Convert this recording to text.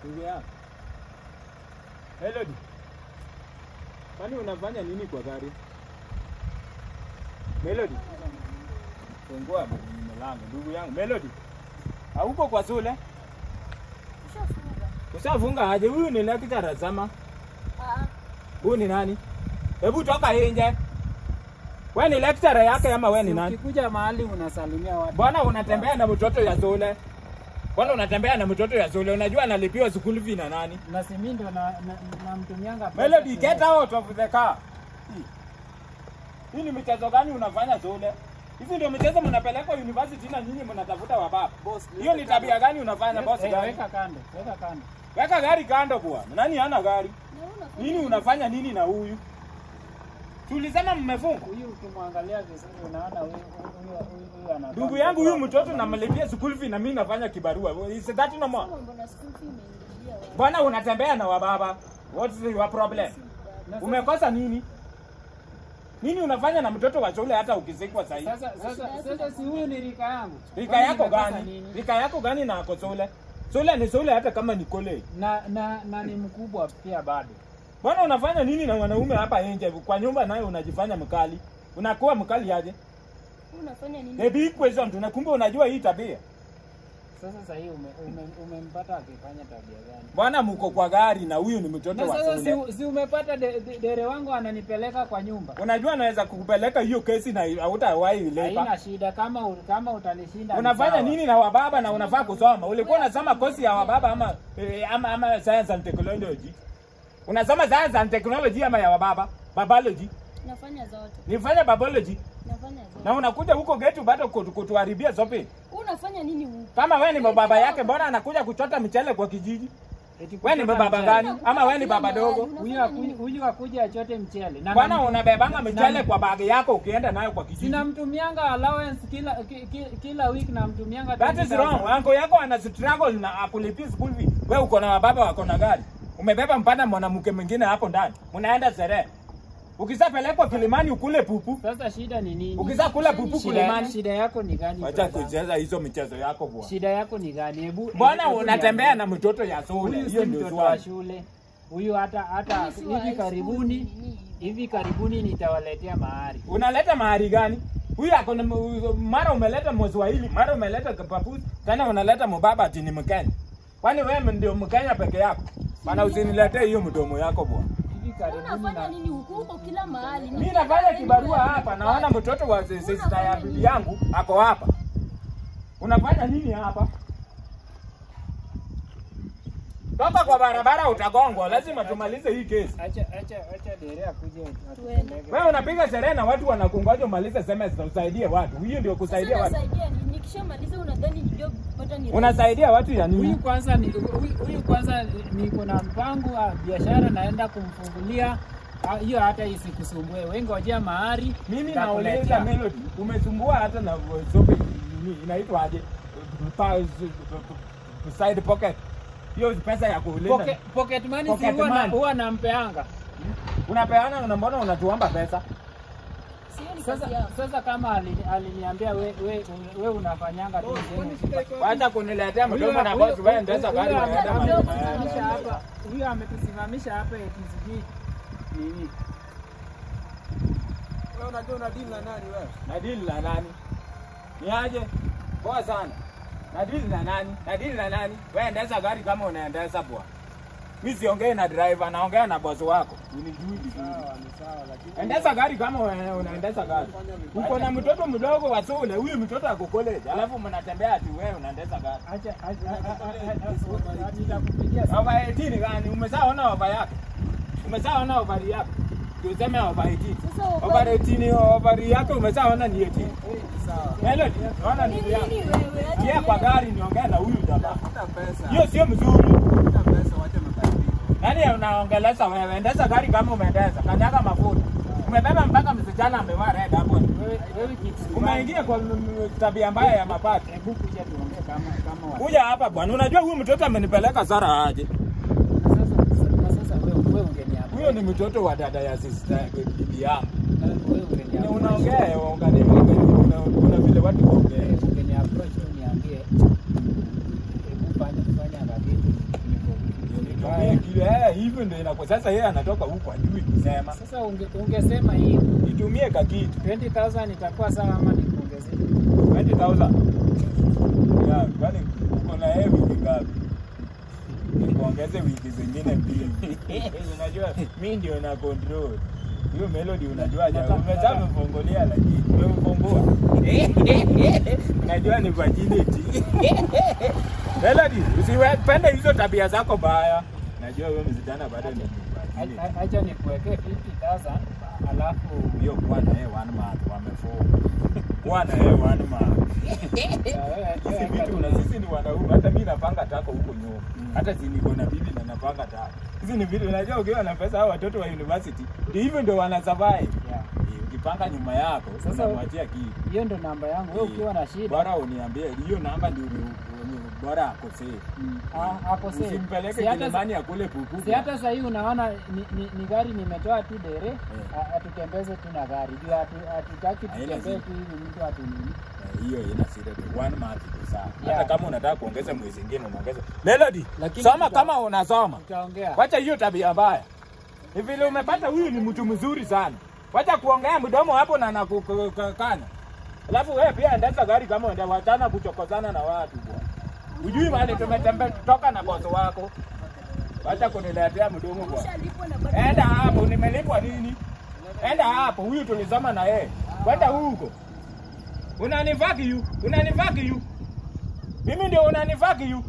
Tulia. Melody. Kwani unafanya nini kwa gari? Melody. Fungua mlango ndugu yangu. Melody. Hauko kwa shule? Ushafunga aje? Huyu ni lecturer zama. Huyu ni nani? Hebu toka nje. Wewe ni lecturer yake ama wewe ni nani? Ukikuja mahali unasalimia watu. Bwana unatembea na mtoto ya shule. Bwana unatembea na mtoto ya shule. Unajua analipiwa school fee na nani? Na simi ndo na mtumianga pesa. Melody, get out of the car. Hii ni michezo gani unafanya shule? Hizi ndio michezo mnapelekwa university na nyinyi mnatafuta wababa. Hiyo ni tabia gani unafanya boss gani? Weka kando, weka kando. Weka gari kando bwana. Nani hana gari? Nini unafanya nini na huyu? Tulisema mmefunga. Huyu ukimwangalia vizuri unaona huyu ana. Ndugu yangu huyu mtoto namlipia school fee na mimi nafanya kibarua. Is that no more? Bwana unatembea na wababa. What is your problem? Umekosa nini? Nini unafanya na mtoto wa shule hata ukizikwa sasa hivi? Sasa si huyu ni rika yangu. Rika yako gani? Rika yako gani na ako shule? Shule ni shule hata kama ni college. Na ni mkubwa pia bado. Bwana unafanya nini na wanaume hapa nje? Kwa nyumba nayo unajifanya mkali. Unakuwa mkali aje? Unafanya nini? Baby question tunakumbe unajua hii tabia. Sasa hii umempata akifanya tabia gani? Bwana mko kwa gari na huyu ni mtoto wa shule. Sasa si umepata dere wangu ananipeleka kwa nyumba. Unajua anaweza kukupeleka hiyo kesi na hautawahi lipa. Haina shida kama utanishinda. Unafanya nini na wababa na unafaa kusoma? Ulikuwa unasoma kosi ya wababa ama science and technology? Unasoma science and technology ama ya wababa? Biology? Nafanya zote. Nifanya biology? Nafanya zote. Na unakuja huko getu bado kutuharibia zote. Unafanya nini huko? Kama wewe ni baba yake, mbona anakuja kuchota michele kwa kijiji? Wewe ni baba gani? Ama wewe ni baba dogo? Huyu akuja achote mchele. Bwana unabebanga michele kwa bagi yako ukienda nayo kwa kijiji. Sinamtumianga allowance kila week na mtumianga. That is wrong. Anko yako ana struggle na akulipia school fee. Wewe uko na baba wako na gari. Umebeba mpana mwanamke mwingine hapo ndani. Unaenda sherehe. Ukisapelekwa Kilimani ukule pupu. Sasa shida ni nini? Ukisakula pupu Kilimani. Shida yako ni gani? Acha kucheza hizo michezo yako bwana. Shida yako ni gani? Hebu bwana unatembea na mtoto ya shule. Hiyo ndio mtoto wa shule. Huyu hata hivi karibuni nitawaletea mahari. Unaleta mahari gani? Huyu ako mara umeleta Mswahili, mara umeleta Kapapuzi, tena unaleta mbaba ati ni Mkenya. Kwani wewe ndio Mkenya peke yako? Bana usiniletee hiyo mdomo yako bwana. Unafanya nini huko kila mahali? Mimi nafanya kibarua hapa, naona mtoto wa sister ya bibi yangu ako hapa. Unafanya nini hapa? Toka kwa barabara utagongwa, lazima tumalize hii kesi. Acha dere akuje. Wewe unapiga sherehe na watu wanakungoja umalize semester usaidie watu. Hiyo ndio kusaidia watu. Unasaidia nini? Nikishamaliza unadhani ndio pata ni. Unasaidia watu ya nini? Huyu kwanza niko na mpango wa biashara naenda kumfungulia. Hiyo hata isikusumbue. Wewe ngojea mahari. Mimi nauliza Melody, umesumbua hata na shopping nini inaitwa aje? Side pocket. Hiyo pesa ya kulinda. Pocket money si huwa nampeanga. Unapeana na mbona unatuomba pesa? Sasa kama aliniambia we unafanyanga tu sema. Acha kuniletea mdomo na boss wewe ndeza gari unaenda hapa. Huyu ametusimamisha hapa eti sijui nini. Wewe unajua una deal na nani wewe? Na deal na nani? Ni aje? Poa sana. Na deal na nani? Na deal na nani? Wewe endesha gari kama unaendesha bwana. Mimi siongee na driver, naongea na boss wako. Unijui vizuri. Sawa lakini endesha gari kama unaendesha gari. Uko na mtoto mdogo wa shule, huyu mtoto ako college. Alafu mnatembea ati wewe unaendesha gari. Acha nitakupigia. Over 18 gani? Umeshaona over yako? Umeshaona over yako? Tuseme over 18. Over 18 over yako umeshaona ni 18. sawa. Melody, naona ni yako. Kia kwa gari niongea na huyu jamaa. Hata pesa. Hiyo sio mzuri. Hata pesa wacha mabadili. Nani unaongeleza wewe? Endesha gari kama umeendesha. Kanyaga mafuta. Umebeba mpaka msichana amevaa red hapo. Wewe kitu. Umeingia kwa tabia mbaya ya mapato. Hebu kuja tuongee kama Kuja hapa bwana. Unajua huyu mtoto amenipeleka Sara aje. Sasa wewe ungeniambia. Huyo ni mtoto wa dada ya sister bibi yangu. Wewe ungeniambia. Unaongea una vile watu waongea. Ungeniapproach uniambie. Hebu fanya ngapi? Nitumie kile hivyo ndio inakuwa. Sasa yeye anatoka huko ajui kusema. Sasa ungesema hii Nitumie kakitu. 20,000 itakuwa sawa ama nikuongezee? 20,000. Ya, kwani uko na yeye wiki ngapi? Nikuongeze wiki zingine mbili. Unajua mimi ndio na control. Hiyo Melody unajua je, umeshafungulia lakini umefungua. Unajua ni virginity. Melody, usipende hizo tabia zako baya. Najua wewe mzidana bado ni acha nikuwekee 50,000 alafu hiyo kwa na yeye 1 month wamefunga. Kwa na yeye 1 month. Sisi vitu na sisi ni wanaume, hata mimi napanga tako huko nyuma. Hata si niko na bibi na napanga tako. Hizi ni vitu unajua ukiwa na pesa hao watoto wa university ndio hivyo ndio wana survive. Ukipanga nyuma yako sasa unamwachia kitu. Hiyo ndio namba yangu. Wewe ukiwa na shida bora uniambie hiyo namba ndio bora akosee. Akosee. Usimpeleke Kilimani akule pupu. Si hata sasa hivi unaona ni gari nimetoa tu dere, atutembeze tu na gari. Juu hatutaki tutembee tu hivi mtu atunini. Hiyo ina shida tu 1 month tu sawa. Hata kama unataka kuongeza mwezi mwingine unaongeza. Melody, soma kama unasoma. Tutaongea. Wacha hiyo tabia mbaya. Hivi leo umepata huyu ni mtu mzuri sana. Wacha kuongea mdomo hapo na nakukana. Alafu wewe pia endaza gari kama unaenda watana kuchokozana na watu bwana. Ujui mahali tumetembea kutoka na boss wako. Wacha kuniletea mdomo bwana. Enda hapo, nimelipwa nini? Enda hapo, huyu tulizama na yeye. Kwenda huko. Unanivaki you. Mimi ndio unanivaki you.